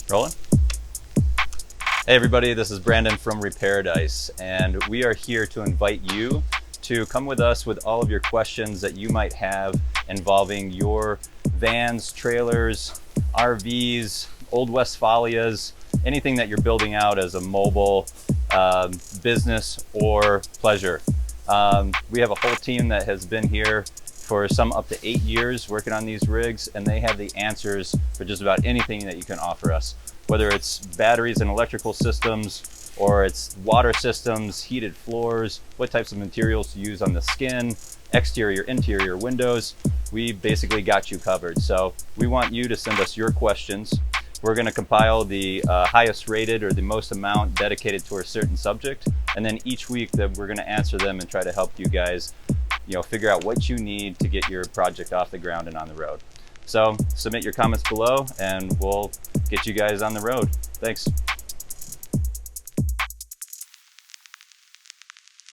Rolling? Hey everybody, this is Brandon from Reparadise, and we are here to invite you to come with us with all of your questions that you might have involving your vans, trailers, RVs, old Westphalias, anything that you're building out as a mobile business or pleasure. We have a whole team that has been here for some up to 8 years working on these rigs, and they have the answers for just about anything that you can offer us. Whether it's batteries and electrical systems, or it's water systems, heated floors, what types of materials to use on the skin, exterior, interior windows, we basically got you covered. So we want you to send us your questions. We're going to compile the highest rated or the most amount dedicated to a certain subject, and then each week that we're going to answer them and try to help you guys figure out what you need to get your project off the ground and on the road. So submit your comments below and we'll get you guys on the road. Thanks.